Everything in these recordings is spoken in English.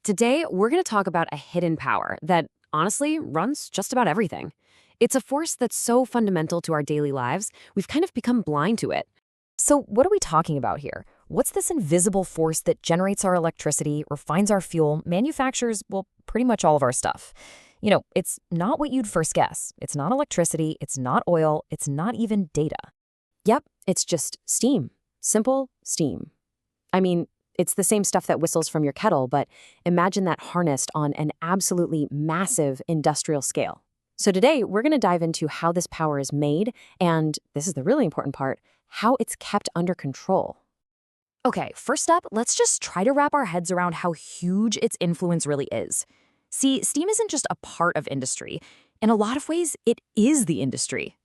Today, we're going to talk about a hidden power that honestly runs just about everything. It's a force that's so fundamental to our daily lives, we've kind of become blind to it. So, what are we talking about here? What's this invisible force that generates our electricity, refines our fuel, manufactures, well, pretty much all of our stuff? It's not what you'd first guess. It's not electricity, it's not oil, it's not even data. Yep, it's just steam. Simple steam. I mean, it's the same stuff that whistles from your kettle, but imagine that harnessed on an absolutely massive industrial scale. So today, we're going to dive into how this power is made, and this is the really important part, how it's kept under control. Okay, first up, let's just try to wrap our heads around how huge its influence really is. See, steam isn't just a part of industry. In a lot of ways, it is the industry.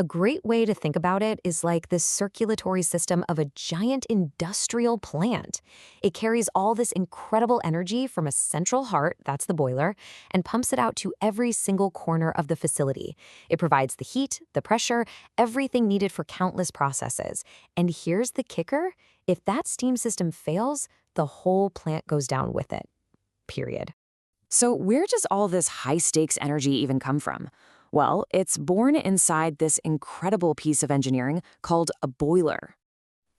A great way to think about it is like the circulatory system of a giant industrial plant. It carries all this incredible energy from a central heart, that's the boiler, and pumps it out to every single corner of the facility. It provides the heat, the pressure, everything needed for countless processes. And here's the kicker: if that steam system fails, the whole plant goes down with it. Period. So where does all this high-stakes energy even come from? Well, it's born inside this incredible piece of engineering called a boiler.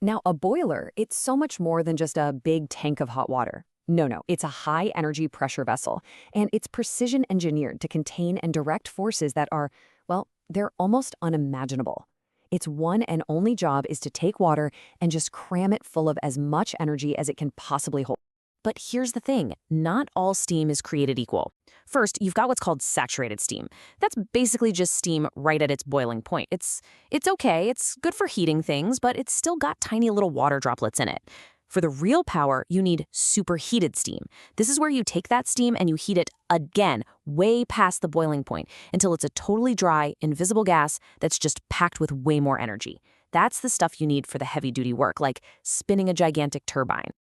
Now, a boiler, it's so much more than just a big tank of hot water. No, it's a high-energy pressure vessel, and it's precision engineered to contain and direct forces that are, well, they're almost unimaginable. Its one and only job is to take water and just cram it full of as much energy as it can possibly hold. But here's the thing, not all steam is created equal. First, you've got what's called saturated steam. That's basically just steam right at its boiling point. It's okay, it's good for heating things, but it's still got tiny little water droplets in it. For the real power, you need superheated steam. This is where you take that steam and you heat it again, way past the boiling point, until it's a totally dry, invisible gas that's just packed with way more energy. That's the stuff you need for the heavy-duty work, like spinning a gigantic turbine.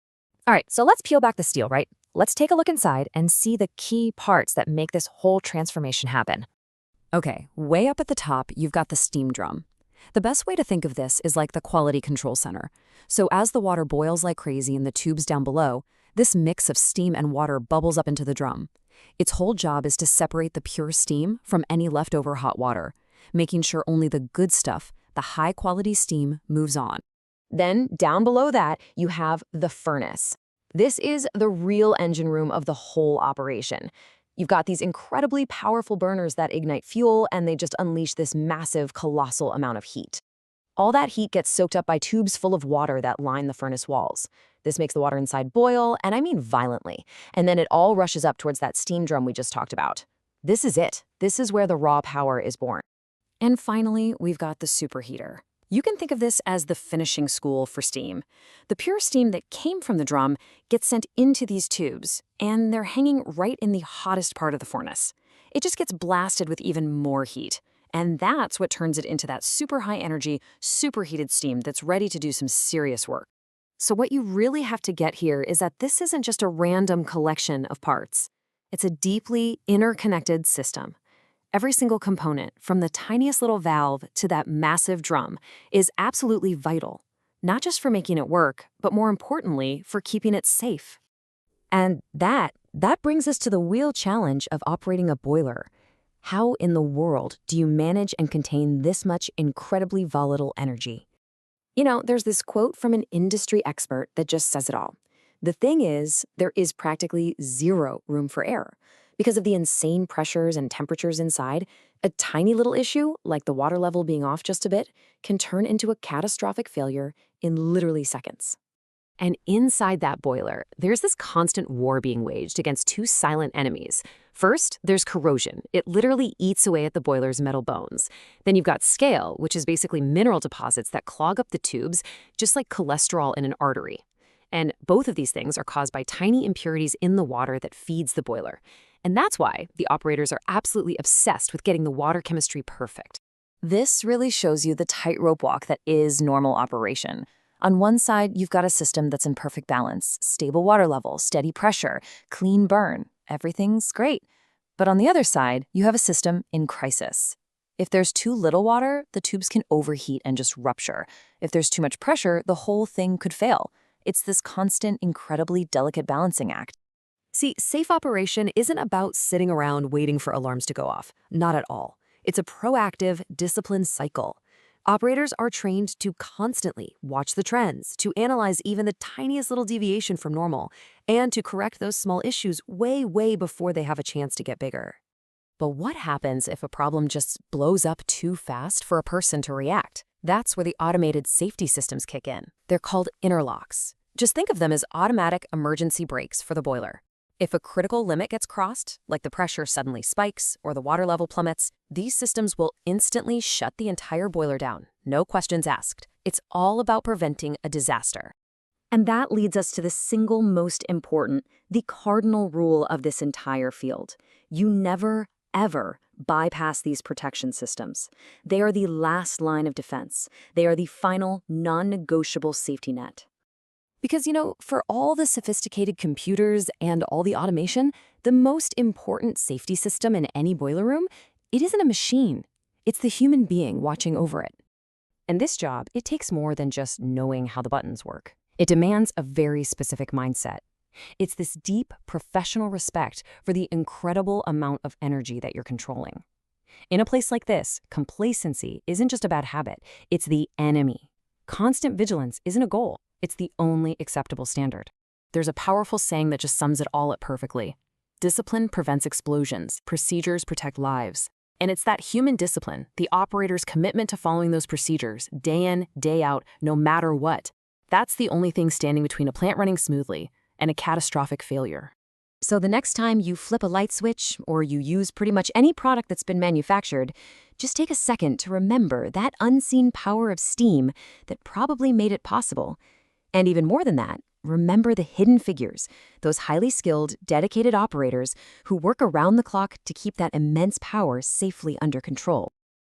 All right, so let's peel back the steel, right? Let's take a look inside and see the key parts that make this whole transformation happen. Okay, way up at the top, you've got the steam drum. The best way to think of this is like the quality control center. So as the water boils like crazy in the tubes down below, this mix of steam and water bubbles up into the drum. Its whole job is to separate the pure steam from any leftover hot water, making sure only the good stuff, the high-quality steam, moves on. Then, down below that, you have the furnace. This is the real engine room of the whole operation. You've got these incredibly powerful burners that ignite fuel, and they just unleash this massive, colossal amount of heat. All that heat gets soaked up by tubes full of water that line the furnace walls. This makes the water inside boil, and I mean violently. And then it all rushes up towards that steam drum we just talked about. This is it. This is where the raw power is born. And finally, we've got the superheater. You can think of this as the finishing school for steam. The pure steam that came from the drum gets sent into these tubes, and they're hanging right in the hottest part of the furnace. It just gets blasted with even more heat, and that's what turns it into that super high energy, superheated steam that's ready to do some serious work. So what you really have to get here is that this isn't just a random collection of parts. It's a deeply interconnected system. Every single component, from the tiniest little valve to that massive drum, is absolutely vital, not just for making it work, but more importantly, for keeping it safe. And that brings us to the real challenge of operating a boiler. How in the world do you manage and contain this much incredibly volatile energy? There's this quote from an industry expert that just says it all. The thing is, there is practically zero room for error. Because of the insane pressures and temperatures inside, a tiny little issue, like the water level being off just a bit, can turn into a catastrophic failure in literally seconds. And inside that boiler, there's this constant war being waged against two silent enemies. First, there's corrosion. It literally eats away at the boiler's metal bones. Then you've got scale, which is basically mineral deposits that clog up the tubes, just like cholesterol in an artery. And both of these things are caused by tiny impurities in the water that feeds the boiler. And that's why the operators are absolutely obsessed with getting the water chemistry perfect. This really shows you the tightrope walk that is normal operation. On one side, you've got a system that's in perfect balance, stable water level, steady pressure, clean burn. Everything's great. But on the other side, you have a system in crisis. If there's too little water, the tubes can overheat and just rupture. If there's too much pressure, the whole thing could fail. It's this constant, incredibly delicate balancing act. See, safe operation isn't about sitting around waiting for alarms to go off. Not at all. It's a proactive, disciplined cycle. Operators are trained to constantly watch the trends, to analyze even the tiniest little deviation from normal, and to correct those small issues way, way before they have a chance to get bigger. But what happens if a problem just blows up too fast for a person to react? That's where the automated safety systems kick in. They're called interlocks. Just think of them as automatic emergency brakes for the boiler. If a critical limit gets crossed, like the pressure suddenly spikes or the water level plummets, these systems will instantly shut the entire boiler down. No questions asked. It's all about preventing a disaster. And that leads us to the single most important, the cardinal rule of this entire field. You never, ever bypass these protection systems. They are the last line of defense. They are the final, non-negotiable safety net. Because, for all the sophisticated computers and all the automation, the most important safety system in any boiler room, it isn't a machine. It's the human being watching over it. And this job, it takes more than just knowing how the buttons work. It demands a very specific mindset. It's this deep professional respect for the incredible amount of energy that you're controlling. In a place like this, complacency isn't just a bad habit, it's the enemy. Constant vigilance isn't a goal. It's the only acceptable standard. There's a powerful saying that just sums it all up perfectly. Discipline prevents explosions. Procedures protect lives. And it's that human discipline, the operator's commitment to following those procedures, day in, day out, no matter what. That's the only thing standing between a plant running smoothly and a catastrophic failure. So the next time you flip a light switch or you use pretty much any product that's been manufactured, just take a second to remember that unseen power of steam that probably made it possible. And even more than that, remember the hidden figures, those highly skilled, dedicated operators who work around the clock to keep that immense power safely under control.